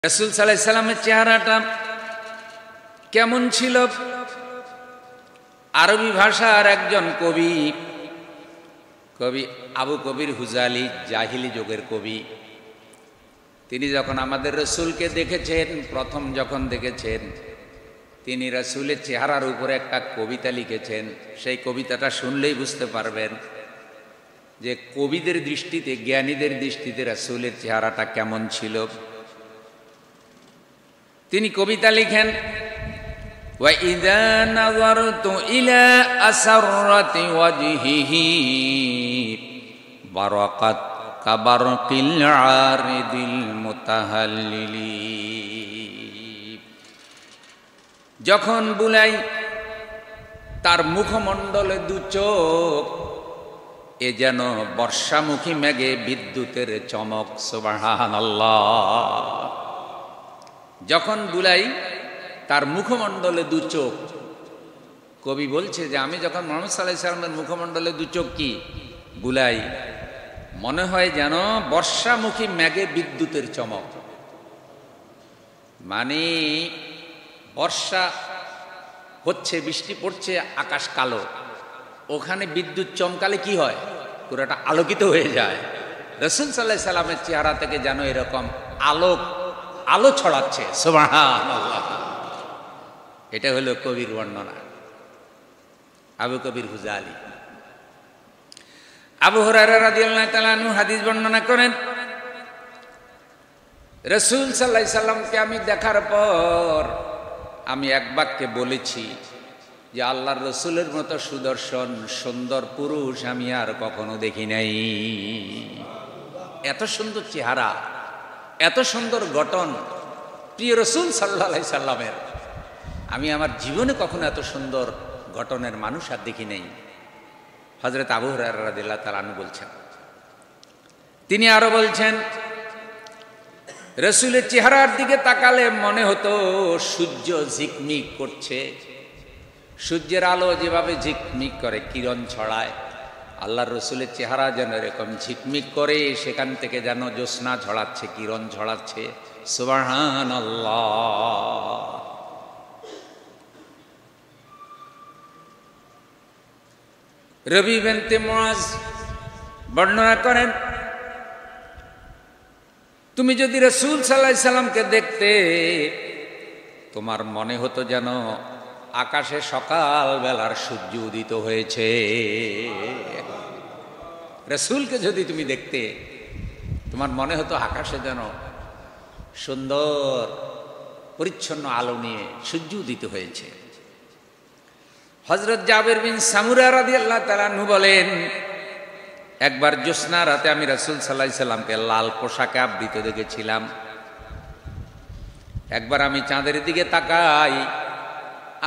রাসূল সাল্লাল্লাহু আলাইহি সাল্লামের চেহারাটা কেমন ছিল? আরবি ভাষার একজন কবি আবু কবির হুজালি, জাহিলি যুগের কবি, তিনি যখন আমাদের রাসূলকে দেখেছেন, প্রথম যখন দেখেছেন, তিনি রাসূলের চেহারার উপরে একটা কবিতা লিখেছেন। সেই কবিতাটা শুনলেই বুঝতে পারবেন যে কবিদের দৃষ্টিতে, জ্ঞানীদের দৃষ্টিতে রাসূলের চেহারাটা কেমন ছিল। তিনি কবিতা লিখেন, ওয়া ইযা নাযারতু ইলা আসরাতি ওয়াজহিহি বারাকাত কাবারকিল আরিদিল মুতাহাল্লিলি। যখন বুলাই তার মুখমণ্ডলে দু চোখ, এ যেন বর্ষামুখী মেঘে বিদ্যুতের চমক। সুবহানাল্লাহ। যখন বুলাই তার মুখমণ্ডলে দু চোখ, কবি বলছে যে আমি যখন মুহাম্মদ সাল্লাল্লাহু আলাইহি সাল্লামের মুখমণ্ডলে দু চোখ কি বুলাই, মনে হয় যেন বর্ষামুখী মেঘে বিদ্যুতের চমক। মানে বর্ষা হচ্ছে, বৃষ্টি পড়ছে, আকাশ কালো, ওখানে বিদ্যুৎ চমকালে কি হয়? পুরোটা আলোকিত হয়ে যায়। রাসূল সাল্লাল্লাহু আলাইহি সাল্লামের চেহারা থেকে যেন এরকম আলো ছড়াচ্ছে। সুবহানাল্লাহ। এটা হলো কবির বর্ণনা, আবু কবির হুজালি। আবু হুরায়রা রাদিয়াল্লাহু তাআলা আনহু হাদিস বর্ণনা করেন, রাসূল সাল্লাল্লাহু আলাইহি সাল্লামকে আমি দেখার পর আমি এক বাক্যে বলেছি যে আল্লাহর রাসূলের মতো সুদর্শন সুন্দর পুরুষ আমি আর কখনো দেখি নাই। এত সুন্দর চেহারা, এত সুন্দর গঠন প্রিয় রাসূল সাল্লাল্লাহু আলাইহি সাল্লামের, আমি আমার জীবনে কখনো এত সুন্দর গঠনের মানুষ আর দেখি নাই। হযরত আবু হুরায়রা রাদিয়াল্লাহু তাআলা আনহু বলছেন, তিনি আরো বলছেন, রাসূলের চেহারার দিকে তাকালে মনে হতো সূর্য ঝিকমিক করছে। সূর্যের আলো যেভাবে ঝিকমিক করে, কিরণ ছড়ায়, আল্লাহর রাসূলের চেহারা যেন এরকম ঝিকমিক করে, সেখান থেকে যেন জ্যোৎস্না ছড়াচ্ছে, কিরণ ছড়াচ্ছে। সুবহানাল্লাহ। রবি বিনতে মুআজ বর্ণনা করেন, তুমি যদি রাসূল সাল্লাল্লাহু আলাইহি সাল্লামকে দেখতে, তোমার মনে হতো যেন আকাশে সকাল বেলার সূর্য উদিত হয়েছে। রাসূলকে যদি তুমি দেখতে, তোমার মনে হতো আকাশে যেন সুন্দর পরিচ্ছন্ন আলো নিয়ে সূর্য উদিত হয়েছে। হযরত জাবের বিন সামুরা রাদিয়াল্লাহু তাআলা আনহু বলেন, একবার জ্যোৎস্না রাতে আমি রাসূল সাল্লাল্লাহু আলাইহি সাল্লামকে লাল পোশাকে আবৃত দেখেছিলাম। একবার আমি চাঁদের দিকে তাকাই,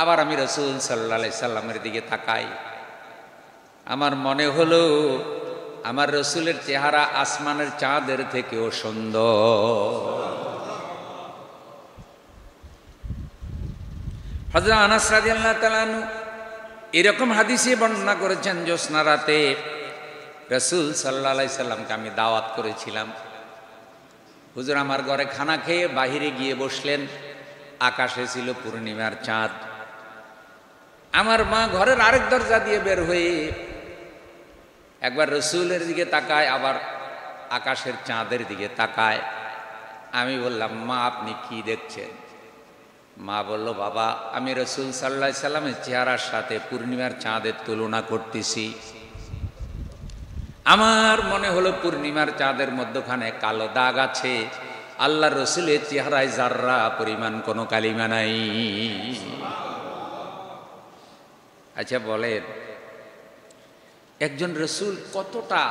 আবার আমি রাসূল সাল্লাল্লাহু আলাইহি সাল্লামের দিকে তাকাই, আমার মনে হলো আমার রাসূলের চেহারা আসমানের চাঁদের থেকেও সুন্দর। হযরত আনাস রাদিয়াল্লাহু তাআলা আনহু এরকম হাদিসে বর্ণনা করেছেন, জ্যোৎস্না রাতে রাসূল সাল্লাল্লাহু আলাইহি সাল্লামকে আমি দাওয়াত করেছিলাম। হুজুর আমার ঘরে খানা খেয়ে বাহিরে গিয়ে বসলেন, আকাশে ছিল পূর্ণিমার চাঁদ। আমার মা ঘরের আরেক দরজা দিয়ে বের হয়ে একবার রাসূলের দিকে তাকায়, আবার আকাশের চাঁদের দিকে তাকায়। আমি বললাম, মা আপনি কি দেখছেন? মা বলল, বাবা আমি রাসূল সাল্লাল্লাহু আলাইহি সাল্লামের চেহারার সাথে পূর্ণিমার চাঁদের তুলনা করতেছি। আমার মনে হলো পূর্ণিমার চাঁদের মধ্যখানে কালো দাগ আছে, আল্লাহর রাসূলের চেহারায় যাররা পরিমাণ কোনো কালিমা নাই। আচ্ছা বলেন, একজন রাসূল কতটা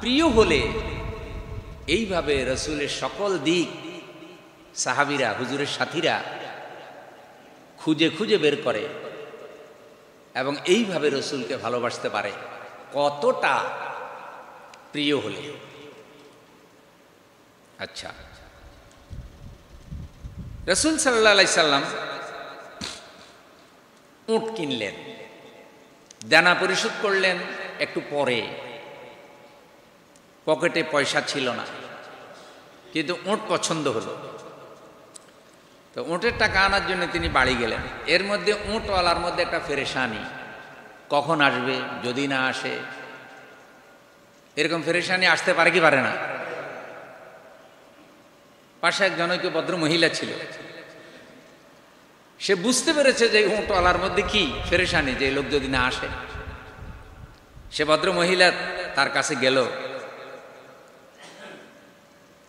প্রিয় হলে এইভাবে রাসূলের সকল দিক সাহাবীরা, হুজুরের সাথীরা খুঁজে খুঁজে বের করে এবং এইভাবে রাসূলকে ভালোবাসতে পারে? কতটা প্রিয় হলে। আচ্ছা, রাসূল সাল্লাল্লাহু আলাইহি সাল্লাম উট কিনলেন, দেনা পরিশোধ করলেন একটু পরে, পকেটে পয়সা ছিল না, কিন্তু উট পছন্দ হলো। তো উটের টাকা আনার জন্য তিনি বাড়ি গেলেন। এর মধ্যে উটওয়ালার মধ্যে একটা পেরেশানি, কখন আসবে, যদি না আসে। এরকম পেরেশানি আসতে পারে কি পারে না? পাশে এক জনৈক ভদ্র মহিলা ছিল, সে বুঝতে পেরেছে যে উটওয়ালার মধ্যে কি পেরেশানি, যে লোক যদি না আসে। সে ভদ্র মহিলা তার কাছে গেল,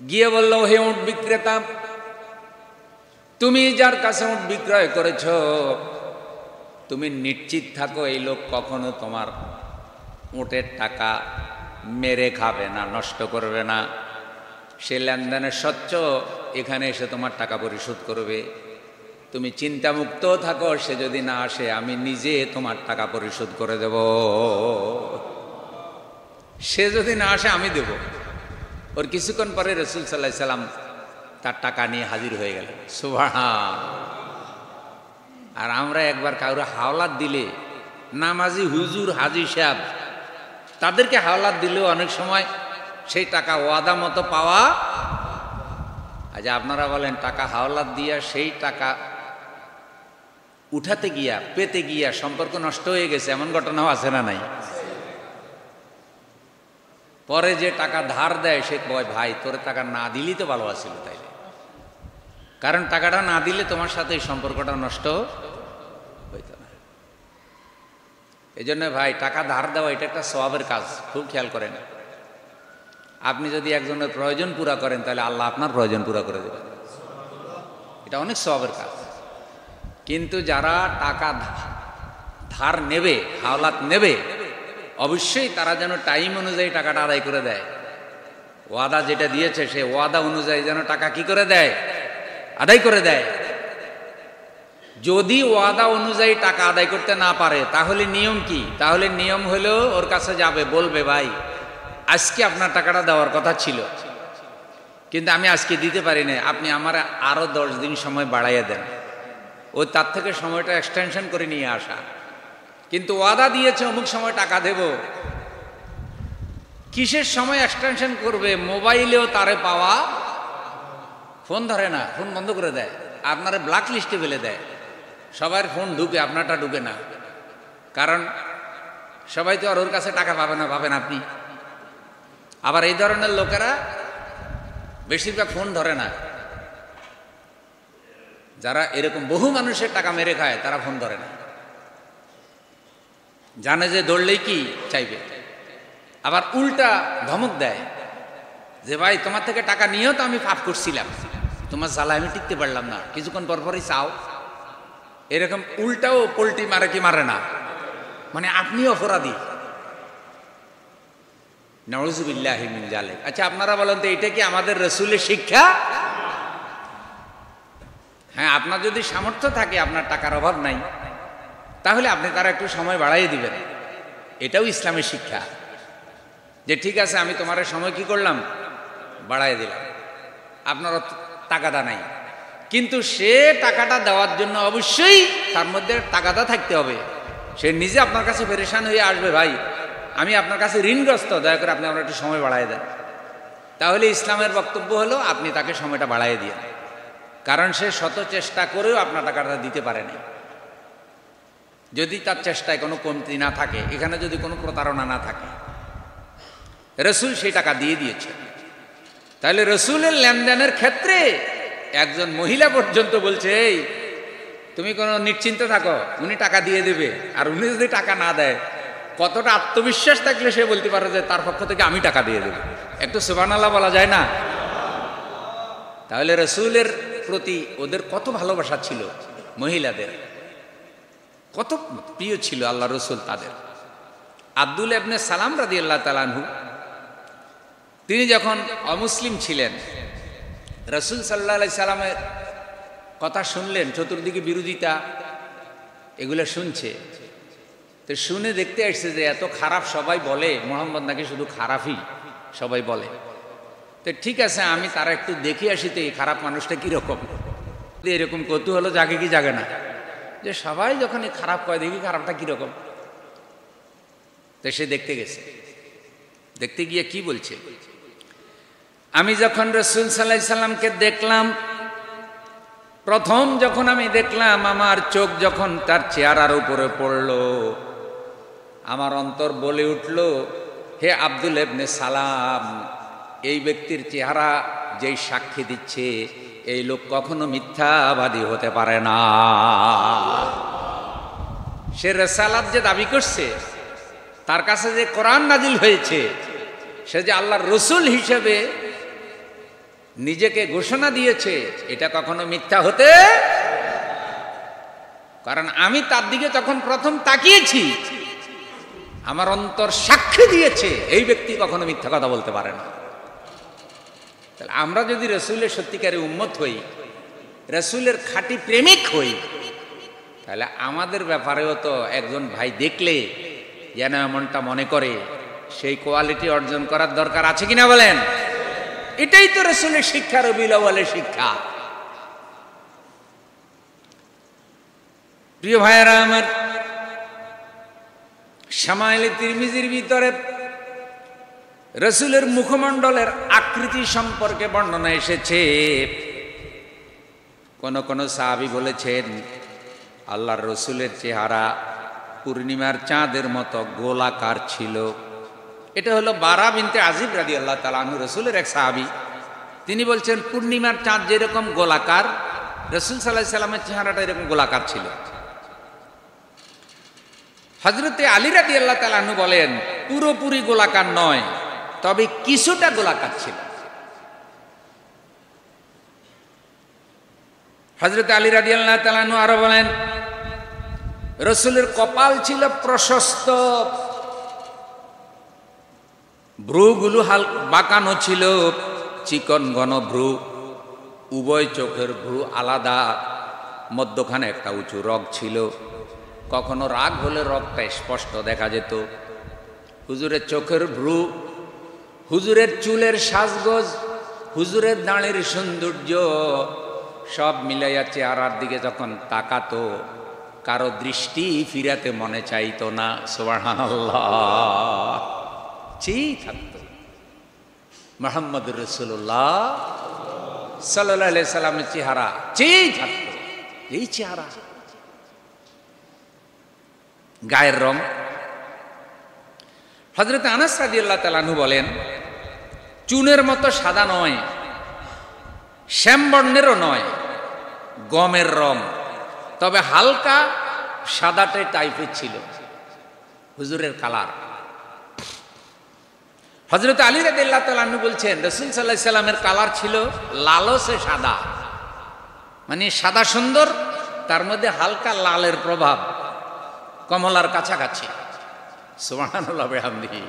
গিয়ে বলল, হে উট বিক্রেতা, তুমি যার কাছে উট বিক্রয় করেছ, তুমি নিশ্চিত থাকো এই লোক কখনো তোমার উটের টাকা মেরে খাবে না, নষ্ট করবে না। সে লেনদেনের স্বচ্ছ, এখানে এসে তোমার টাকা পরিশোধ করবে। তুমি চিন্তামুক্ত থাকো, সে যদি না আসে আমি নিজে তোমার টাকা পরিশোধ করে দেব। সে যদি না আসে আমি দেব। ওর কিছুক্ষণ পরে রাসূল সাল্লাল্লাহু আলাইহি সাল্লাম তার টাকা নিয়ে হাজির হয়ে গেলেন। সুবহান। আর আমরা একবার কাউরে হাওলাত দিলে, নামাজি হুজুর হাজী সাহেব, তাদেরকে হাওলাত দিলেও অনেক সময় সেই টাকা ওয়াদা মতো পাওয়া। আজ আপনারা বলেন, টাকা হাওলাত দিয়া সেই টাকা উঠাতে গিয়া, পেতে গিয়া সম্পর্ক নষ্ট হয়ে গেছে, এমন ঘটনাও আছে না নাই? পরে যে টাকা ধার দেয় সে কয়, ভাই তোর টাকা না দিলেই তো ভালো আছিল তাইলে, কারণ টাকাটা না দিলে তোমার সাথে এই সম্পর্কটা নষ্ট হইত না। এই জন্য ভাই, টাকা ধার দেওয়া এটা একটা সওয়াবের কাজ, খুব খেয়াল করেন। আপনি যদি একজনের প্রয়োজন পুরা করেন, তাহলে আল্লাহ আপনার প্রয়োজন পুরা করে দেবেন। এটা অনেক সওয়াবের কাজ। কিন্তু যারা টাকা ধার নেবে, হাওলাত নেবে, অবশ্যই তারা যেন টাইম অনুযায়ী টাকাটা আদায় করে দেয়। ওয়াদা যেটা দিয়েছে সে ওয়াদা অনুযায়ী যেন টাকা কি করে দেয়, আদায় করে দেয়। যদি ওয়াদা অনুযায়ী টাকা আদায় করতে না পারে, তাহলে নিয়ম কি? তাহলে নিয়ম হলো ওর কাছে যাবে, বলবে, ভাই আজকে আপনার টাকাটা দেওয়ার কথা ছিল, কিন্তু আমি আজকে দিতে পারি না, আপনি আমার আরো 10 দিন সময় বাড়াইয়া দেন। ওই তার থেকে সময়টা এক্সটেনশন করে নিয়ে আসা। কিন্তু ওয়াদা দিয়েছে অমুক সময় টাকা দেব, কিসের সময় এক্সটেনশন করবে? মোবাইলেও তারে পাওয়া, ফোন ধরে না, ফোন বন্ধ করে দেয়, আপনারে ব্ল্যাক লিস্টে ফেলে দেয়। সবার ফোন ঢুকে, আপনারটা ঢুকে না, কারণ সবাই তো আর ওর কাছে টাকা পাবে না, পাবেন আপনি। আবার এই ধরনের লোকেরা বেশিরভাগ ফোন ধরে না। যারা এরকম বহু মানুষের টাকা মেরে খায়, তারা ফোন ধরে না, জানে যে ধরলেই কি চাইবে। আবার উল্টা ধমক দেয় যে, ভাই তোমার থেকে টাকা নিয়েও তো আমি পাপ করছিলাম, তোমার জ্বালা আমি টিকতে পারলাম না, কিছুক্ষণ পরপরই চাও। এরকম উল্টাও পোল্টি মারে কি মারে না, মানে আপনিও অপরাধী। নাউযুবিল্লাহি মিন যালিক। আচ্ছা আপনারা বলেন তো, এটা কি আমাদের রাসূলের শিক্ষা? হ্যাঁ, আপনার যদি সামর্থ্য থাকে, আপনার টাকার অভাব নাই, তাহলে আপনি তারা একটু সময় বাড়াইয়ে দিবেন। এটাও ইসলামের শিক্ষা, যে ঠিক আছে আমি তোমার সময় কি করলাম, বাড়াইয়ে দিলাম, আপনার টাকাটা নাই, কিন্তু সে টাকাটা দেওয়ার জন্য অবশ্যই তার মধ্যে টাকাটা থাকতে হবে। সে নিজে আপনার কাছে পেরেশান হয়ে আসবে, ভাই আমি আপনার কাছে ঋণগ্রস্ত, দয়া করে আপনি আমার একটু সময় বাড়াই দেন। তাহলে ইসলামের বক্তব্য হলো আপনি তাকে সময়টা বাড়াই দিন, কারণ সে শত চেষ্টা করেও আপনার টাকাটা দিতে পারেনি। যদি তার চেষ্টায় কোনো কমতি না থাকে, এখানে যদি কোনো প্রতারণা না থাকে, রাসূল সেই টাকা দিয়ে দিয়েছে। তাহলে রাসূলের লেনদেনের ক্ষেত্রে একজন মহিলা পর্যন্ত বলছে, এই তুমি কোনো নিশ্চিন্ত থাকো, উনি টাকা দিয়ে দেবে। আর উনি যদি টাকা না দেয়, কতটা আত্মবিশ্বাস থাকলে সে বলতে পারে যে তার পক্ষ থেকে আমি টাকা দিয়ে দেব। একটু সুবহানাল্লাহ বলা যায় না? তাহলে রাসূলের প্রতি ওদের কত ভালোবাসা ছিল, মহিলাদের কত প্রিয় ছিল আল্লাহ রাসূল তাদের। আব্দুল্লাহ ইবনে সালাম রাদিয়াল্লাহু তাআলা আনহু, তিনি যখন অমুসলিম ছিলেন, রাসূল সাল্লাল্লাহু আলাইহি সাল্লামের কথা শুনলেন, চতুর্দিকে বিরোধিতা, এগুলো শুনছে। তো শুনে দেখতে আসছে যে এত খারাপ সবাই বলে, মুহাম্মদ নাকি শুধু খারাপই সবাই বলে। তো ঠিক আছে, আমি তারা একটু দেখে আসি তো এই খারাপ মানুষটা কীরকম। এরকম কৌতূহল জাগে কি জাগে না, যে সবাই যখন এই খারাপ কয়, দেখি খারাপটা কীরকম। তো সে দেখতে গেছে, দেখতে গিয়ে কি বলছে, আমি যখন রাসূল সাল্লাল্লাহু আলাইহি সাল্লামকে দেখলাম প্রথম যখন আমি দেখলাম, আমার চোখ যখন তার চেহারার উপরে পড়ল, আমার অন্তর বলে উঠল, হে আব্দুল ইবনে সালাম, এই ব্যক্তির চেহারা যেই সাক্ষী দিচ্ছে, এই লোক কখনো মিথ্যাবাদী হতে পারে না। সে রিসালাত যে দাবি করছে, তার কাছে যে কোরআন নাজিল হয়েছে, সে যে আল্লাহর রসুল হিসেবে নিজেকে ঘোষণা দিয়েছে, এটা কখনো মিথ্যা হতে, কারণ আমি তার দিকে যখন প্রথম তাকিয়েছি, আমার অন্তর সাক্ষী দিয়েছে এই ব্যক্তি কখনো মিথ্যা কথা বলতে পারে না। তাহলে আমরা যদি রসুলের সত্যিকারের উম্মত হই, রসুলের খাঁটি প্রেমিক হই, তাহলে আমাদের ব্যাপারেও তো একজন ভাই দেখলে যেন এমনটা মনে করে, সেই কোয়ালিটি অর্জন করার দরকার আছে কিনা বলেন? এটাই তো রসুলের শিক্ষা, রবিউল আউয়ালের শিক্ষা। প্রিয় ভাইয়েরা আমার, শামাইলে তিরমিজির ভিতরে রসুলের মুখমণ্ডলের আকৃতি সম্পর্কে বর্ণনা এসেছে। কোন কোন সাহাবী বলেছেন, আল্লাহর রসুলের চেহারা পূর্ণিমার চাঁদের মতো গোলাকার ছিল। এটা হলো বারা বিনতে আজিব রাদিয়াল্লাহু তাআলা আনহু, রসুলের এক সাহাবী। তিনি বলছেন, পূর্ণিমার চাঁদ যেরকম গোলাকার, রসুল সাল্লাল্লাহু আলাইহি সাল্লামের চেহারাটা এরকম গোলাকার ছিল। হযরতে আলী রাদিয়াল্লাহু তাআলা আনহু বলেন, পুরোপুরি গোলাকার নয়, তবে কিছুটা গোলাকার ছিল। হযরতে আলী রাদিয়াল্লাহু তাআলা আনহু আরো বলেন, রসুলের কপাল ছিল প্রশস্ত, ভ্রুগুলো বাঁকানো ছিল, চিকন ঘন ভ্রু, উভয় চোখের ভ্রু আলাদা, মধ্যখানে একটা উঁচু রগ ছিল। কখনো রাগ হলে রগটা স্পষ্ট দেখা যেত। হুজুরের চোখের ভ্রু, হুজুরের চুলের সাজগোজ, হুজুরের দাঁড়ের সৌন্দর্য সব মিলাইয়া চেহারার দিকে যখন তাকাতো, কারো দৃষ্টি ফিরাতে মনে চাইতো না। সুবহানাল্লাহ, চেয়েই থাকতো। মুহাম্মদুর রাসূলুল্লাহ সাল্লাল্লাহু আলাইহি সাল্লামের চেহারা চেয়েই থাকতো। এই চেহারা, গায়ের রং। হযরত আনাস রাদিয়াল্লাহু তাআলা আনহু বলেন, চুনের মতো সাদা নয়, শ্যামবর্ণেরও নয়, গমের রং, তবে হালকা সাদাটে টাইপের ছিল হুজুরের কালার। হযরত আলী রাদিয়াল্লাহু তাআলা আনহু বলছেন, রাসূল সাল্লাল্লাহু আলাইহি সাল্লামের কালার ছিল লালসে সাদা, মানে সাদা সুন্দর, তার মধ্যে হালকা লালের প্রভাব, কমলার কাছাকাছি। সুবহানাল্লাহ বিহামদিহি।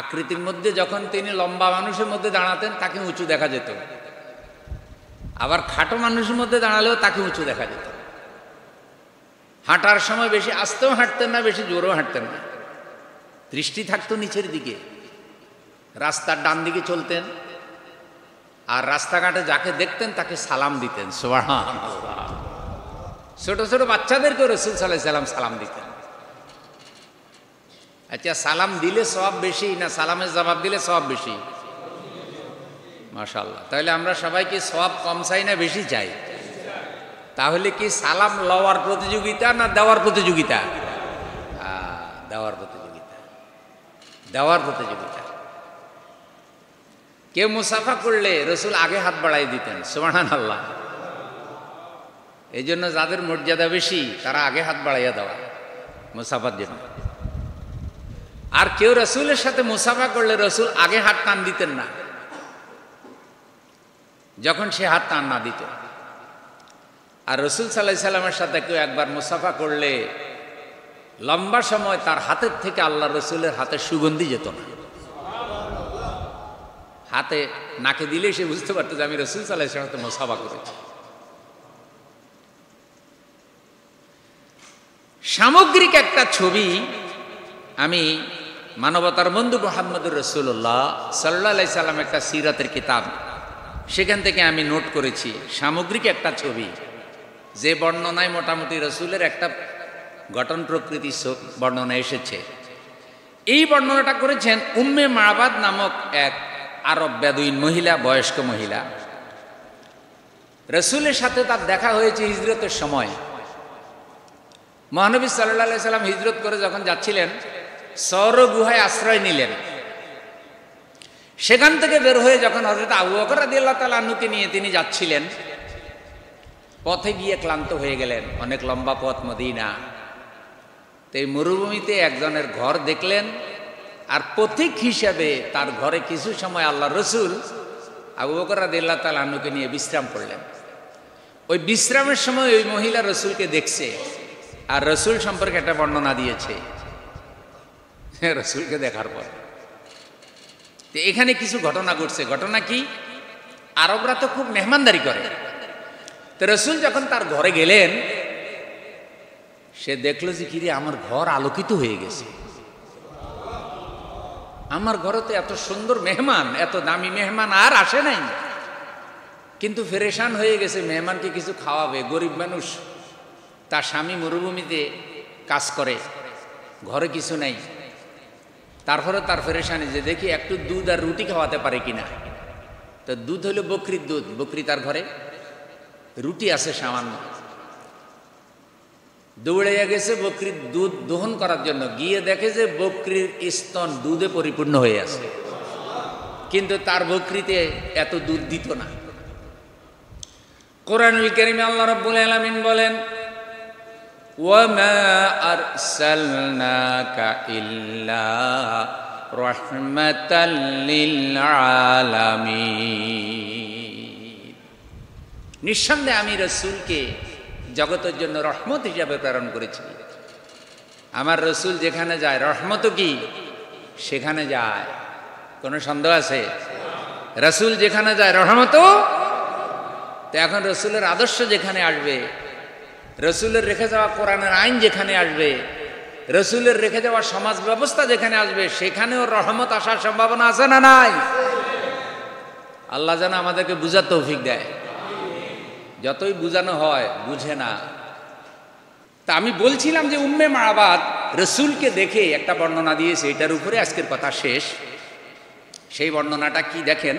আকৃতির মধ্যে যখন তিনি লম্বা মানুষের মধ্যে দাঁড়াতেন, তাকে উঁচু দেখা যেত, আবার খাটো মানুষের মধ্যে দাঁড়ালেও তাকে উঁচু দেখা যেত। হাঁটার সময় বেশি আস্তেও হাঁটতেন না, বেশি জোরেও হাঁটতেন না, দৃষ্টি থাকতো নিচের দিকে। রাস্তার ডান দিকে চলতেন, আর রাস্তাঘাটে যাকে দেখতেন তাকে সালাম দিতেন। সুবহানাল্লাহ। ছোট ছোট বাচ্চাদেরকেও রাসূল সাল্লাল্লাহু আলাইহি সাল্লাম সালাম দিতেন। আচ্ছা, সালাম দিলে সওয়াব বেশি না সালামের জবাব দিলে সওয়াব বেশি? মাশাআল্লাহ। তাহলে আমরা সবাই কি সওয়াব কম চাই না বেশি চাই? তাহলে কি সালাম লওয়ার প্রতিযোগিতা না দেওয়ার প্রতিযোগিতা? দেওয়ার প্রতিযোগিতা, দেওয়ার প্রতিযোগিতা। কেউ মুসাফা করলে রসুল আগে হাত বাড়াই দিতেন। সুবহানাল্লাহ। এই জন্য যাদের মর্যাদা বেশি তারা আগে হাত বাড়াইয়া দেওয়া মুসাফার জন্য। আর কেউ রসুলের সাথে মুসাফা করলে রসুল আগে হাত টান দিতেন না, যখন সে হাত টান না দিত। আর রসুল সাল্লাল্লাহু আলাইহি সাল্লামের সাথে কেউ একবার মুসাফা করলে লম্বা সময় তার হাতের থেকে আল্লাহ রসুলের হাতে সুগন্ধি যেত না। হাতে নাকে দিলেই সে বুঝতে পারতো যে আমি রসুল সাল্লাল্লাহু আলাইহি সাল্লামের সাথে মুসাফা করেছি। সামগ্রিক একটা ছবি আমি মানবতার বন্ধু মুহাম্মদুর রাসূলুল্লাহ সাল্লাল্লাহু আলাইহি সাল্লাম একটা সিরাতের কিতাব, সেখান থেকে আমি নোট করেছি সামগ্রিক একটা ছবি, যে বর্ণনায় মোটামুটি রসুলের একটা গঠন প্রকৃতি বর্ণনা এসেছে। এই বর্ণনাটা করেছেন উম্মে মাবাদ নামক এক আরব বেদুইন মহিলা, বয়স্ক মহিলা। রসুলের সাথে তার দেখা হয়েছে হিজরতের সময়। মহানবী সাল্লাল্লাহু আলাইহি সাল্লাম হিজরত করে যখন যাচ্ছিলেন, সৌর গুহায় আশ্রয় নিলেন। সেখান থেকে বের হয়ে যখন হযরত আবু বকর রাদিয়াল্লাহু তাআলা আনহুকে নিয়ে তিনি যাচ্ছিলেন, পথে গিয়ে ক্লান্ত হয়ে গেলেন। অনেক লম্বা পথ মদিনা। তো এই মরুভূমিতে একজনের ঘর দেখলেন, আর পথিক হিসাবে তার ঘরে কিছু সময় আল্লাহ রসুল আবু বকর রাদিয়াল্লাহু তাআলা আনহুকে নিয়ে বিশ্রাম করলেন। ওই বিশ্রামের সময় ওই মহিলা রসুলকে দেখছে, আর রসুল সম্পর্কে একটা বর্ণনা দিয়েছে রসুলকে দেখার পর। তো এখানে কিছু ঘটনা ঘটছে। ঘটনা কি? আরবরা তো খুব মেহমানদারি করে। তো রসুল যখন তার ঘরে গেলেন, সে দেখলো যে কিরে আমার ঘর আলোকিত হয়ে গেছে। আমার ঘরে তো এত সুন্দর মেহমান, এত দামি মেহমান আর আসে নাই, কিন্তু ফেরেশান হয়ে গেছে মেহমানকে কিছু খাওয়াবে। গরিব মানুষ, তার স্বামী মরুভূমিতে কাজ করে, ঘরে কিছু নাই। তারপরে তার ফেরেশানি যে দেখি একটু দুধ আর রুটি খাওয়াতে পারে কিনা। তো দুধ হলো বকরির দুধ, বকরি তার ঘরে, রুটি আছে সামান্য। দৌড়ে গেছে বকরির দুধ দহন করার জন্য, গিয়ে দেখে যে বকরির স্তন দুধে পরিপূর্ণ হয়ে আছে, কিন্তু তার বকরিতে এত দুধ দিত না। কোরআনুল কারীমে আল্লাহ রাব্বুল আলামিন বলেন, ওয়ামা আরসালনাকা ইল্লা রাহমাতাল লিল আলামিন। নিঃসন্দেহে আমি রাসূলকে জগতের জন্য রহমত হিসাবে প্রেরণ করেছি। আমার রসুল যেখানে যায় রহমত কি সেখানে যায়, কোনো সন্দেহ আছে? রসুল যেখানে যায় রহমত। তো এখন রসুলের আদর্শ যেখানে আসবে, রসুলের রেখে যাওয়া কোরআনের আইন যেখানে আসবে, রসুলের রেখে যাওয়া সমাজ ব্যবস্থা যেখানে আসবে, সেখানেও রহমত আসার সম্ভাবনা আছে না নাই? আল্লাহ যেন আমাদেরকে বুঝার তৌফিক দেয়। যতই বুঝানো হয় বুঝে না। তা আমি বলছিলাম যে উম্মে মারাবাদ রসুলকে দেখে একটা বর্ণনা দিয়েছে, এটার উপরে আজকের কথা শেষ। সেই বর্ণনাটা কি দেখেন,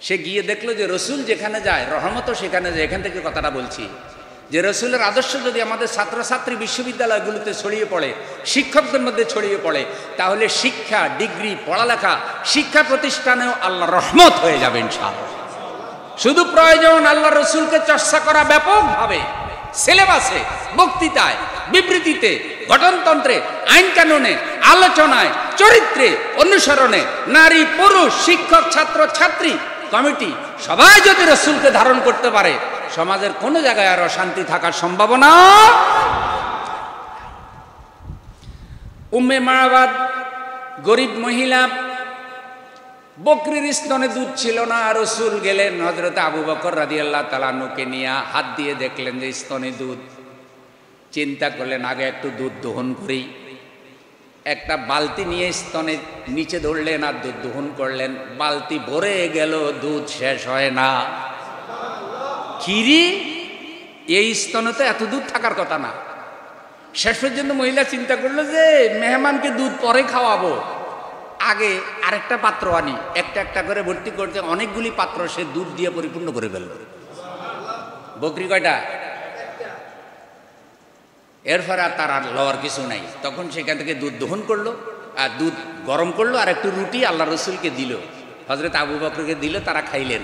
সে গিয়ে দেখলো যে রসুল যেখানে যায় রহমতও সেখানে যায়। এখান থেকে কথাটা বলছি যে রসুলের আদর্শ যদি আমাদের ছাত্রছাত্রী বিশ্ববিদ্যালয়গুলোতে ছড়িয়ে পড়ে, শিক্ষকদের মধ্যে ছড়িয়ে পড়ে, তাহলে শিক্ষা, ডিগ্রি, পড়ালেখা, শিক্ষা প্রতিষ্ঠানেও আল্লাহ রহমত হয়ে যাবে ইনশাআল্লাহ। শুধু প্রয়োজন আল্লাহ রসুলকে চর্চা করা ব্যাপকভাবে, সিলেবাসে, বক্তৃতায়, বিবৃতিতে, গঠনতন্ত্রে, আইন কানুনে, আলোচনায়, চরিত্রে, অনুসরণে, নারী পুরুষ, শিক্ষক, ছাত্র ছাত্রী, কমিটি সবাই যদি রসুলকে ধারণ করতে পারে, সমাজের কোনো জায়গায় আর অশান্তি থাকার সম্ভাবনা। উম্মে মারাবাদ গরিব মহিলা, বকরির স্তনে দুধ ছিল না। রসুল গেলেন, হযরত আবু বকর রাদিয়াল্লাহু তাআলা আনহুকে নিয়ে হাত দিয়ে দেখলেন যে স্তনে দুধ। চিন্তা করলেন আগে একটু দুধ দহন করি। একটা বালতি নিয়ে স্তনে নিচে ধরলেন আর দুধ দহন করলেন। বালতি ভরে গেল, দুধ শেষ হয় না। খিরি, এই স্তনে তো এত দুধ থাকার কথা না। শেষ পর্যন্ত মহিলা চিন্তা করলো যে মেহমানকে দুধ পরে খাওয়াবো, আগে আরেকটা পাত্র আনি। একটা একটা করে ভর্তি করতে অনেকগুলি পাত্র সে দুধ দিয়ে পরিপূর্ণ করে ফেলল। বকরি কয়টা? এরপর আর তার আর লওয়ার কিছু নাই। তখন সেখান থেকে দুধ দহন করলো আর দুধ গরম করলো আর একটু রুটি আল্লাহ রসুলকে দিল, হযরত আবু বকরকে দিল, তারা খাইলেন।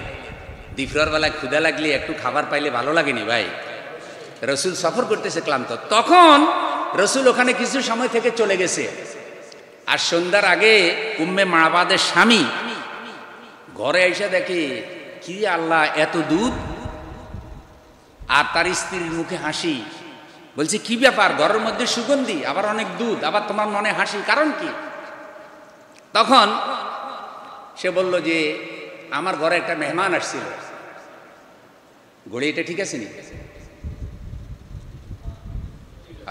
দুপুরের বেলায় ক্ষুধা লাগলে একটু খাবার পাইলে ভালো লাগেনি ভাই? রসুল সফর করতেছে ক্লান্ত, তখন রসুল ওখানে কিছু সময় থেকে চলে গেছে। আর সন্ধ্যার আগে উম্মে মারাবাদের স্বামী ঘরে এসে দেখে কি আল্লাহ এত দুধ, আর তার স্ত্রীর মুখে হাসি। বলছে কি ব্যাপার, ঘরের মধ্যে সুগন্ধি, আবার অনেক দুধ, আবার তোমার মনে হাসি, কারণ কি? তখন সে বলল যে আমার ঘরে একটা মেহমান আসছিল। ঘড়ি এটা ঠিক আছে নি?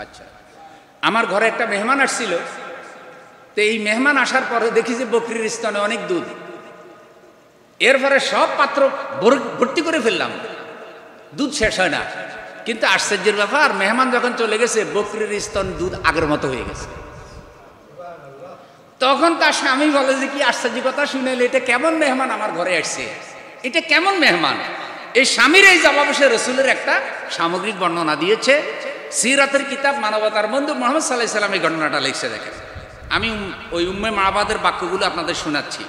আচ্ছা, আমার ঘরে একটা মেহমান আসছিল। তো এই মেহমান আসার পরে দেখি যে বকরির স্তনে অনেক দুধ। এরপরে সব পাত্র ভর্তি করে ফেললাম, দুধ শেষ হয় না। কিন্তু আশ্চর্যের ব্যাপার, মেহমান যখন চলে গেছে বকরির স্তন দুধ আগের মতো হয়ে গেছে। তখন তার স্বামী বলে যে কি আশ্চর্য কথা শুনেলে, এটা কেমন মেহমান আমার ঘরে আসছে, এটা কেমন মেহমান? এই স্বামীর এই জবাবে সে রসুলের একটা সামগ্রিক বর্ণনা দিয়েছে। সিরাতের কিতাব মানবতার বন্ধু মুহাম্মদ সাল্লাল্লাহু আলাইহি ওয়াসাল্লাম এই ঘটনাটা লিখছে। দেখেন, আমি ওই উম্মে মাবাদের বাক্যগুলো আপনাদের শোনাচ্ছি।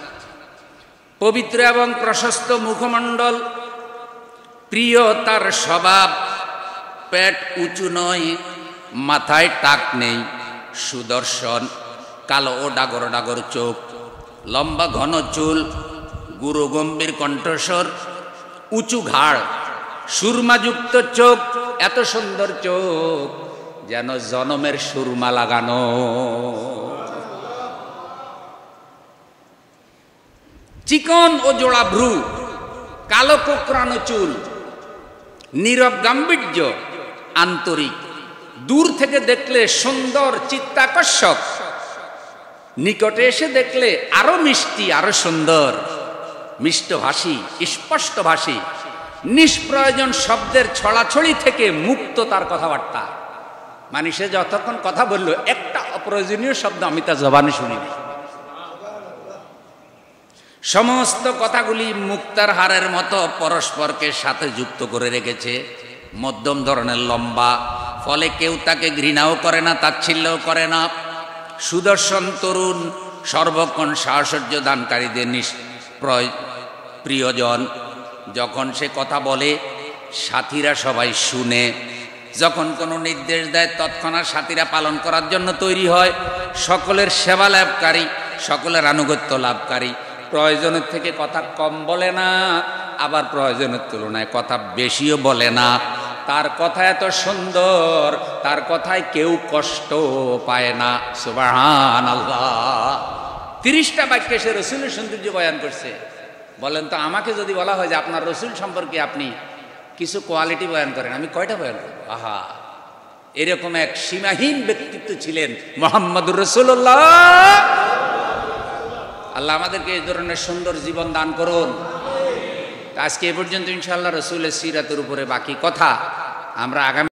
পবিত্র এবং প্রশস্ত মুখমণ্ডল, প্রিয় তার স্বভাব, পেট উঁচু নয়, মাথায় টাক নেই, সুদর্শন, কালো ও ডাগর ডাগর চোখ, লম্বা ঘন চুল, গুরু গম্ভীর কণ্ঠস্বর, উঁচু ঘাড়, সুরমাযুক্ত চোখ, এত সুন্দর চোখ যেন জনমের সুরমা লাগানো। চিকন ও জোড়া ভ্রু, কালো কোকড়ানো চুল, নীরব গাম্ভীর্য, আন্তরিক, দূর থেকে দেখলে সুন্দর চিত্তাকর্ষক, নিকটে এসে দেখলে আরো মিষ্টি, আরো সুন্দর, মিষ্টভাষী, স্পষ্টভাষী, নিষ্প্রয়োজন শব্দের ছড়াছড়ি থেকে মুক্ত তার কথাবার্তা। মানে সে যতক্ষণ কথা বলল একটা অপ্রয়োজনীয় শব্দ আমি তার জবানে শুনিনি। সমস্ত কথাগুলি মুক্তার হারের মতো পরস্পরকে সাথে যুক্ত করে রেখেছে। মধ্যম ধরনের লম্বা, ফলে কেউ তাকে ঘৃণাও করে না, তাচ্ছিল্যও করে না। সুদর্শন তরুণ, সর্বক্ষণ সাহসর্য দানকারীদের প্রিয়জন। যখন সে কথা বলে সাথীরা সবাই শুনে, যখন কোনো নির্দেশ দেয় তৎক্ষণাৎ সাথীরা পালন করার জন্য তৈরি হয়। সকলের সেবা লাভকারী, সকলের আনুগত্য লাভকারী, প্রয়োজনের থেকে কথা কম বলে না, আবার প্রয়োজনের তুলনায় কথা বেশিও বলে না। তার কথা এত সুন্দর, তার কথায় কেউ কষ্ট পায় না। সুবহানাল্লাহ। 30টা বাক্যে সে রসুলের সৌন্দর্য বয়ান করছে। বলেন তো, আমাকে যদি বলা হয় যে আপনার রসুল সম্পর্কে আপনি কিছু কোয়ালিটি বয়ান করেন, আমি কয়টা বয়ান করব? আহা, এরকম এক সীমাহীন ব্যক্তিত্ব ছিলেন মুহাম্মদুর রাসূলুল্লাহ। আল্লাহ আমাদেরকে এই ধরনের সুন্দর জীবন দান করুন। আজকে এ পর্যন্ত ইনশাআল্লাহ রসুলের সিরাতের উপরে বাকি কথা আমরা আগামী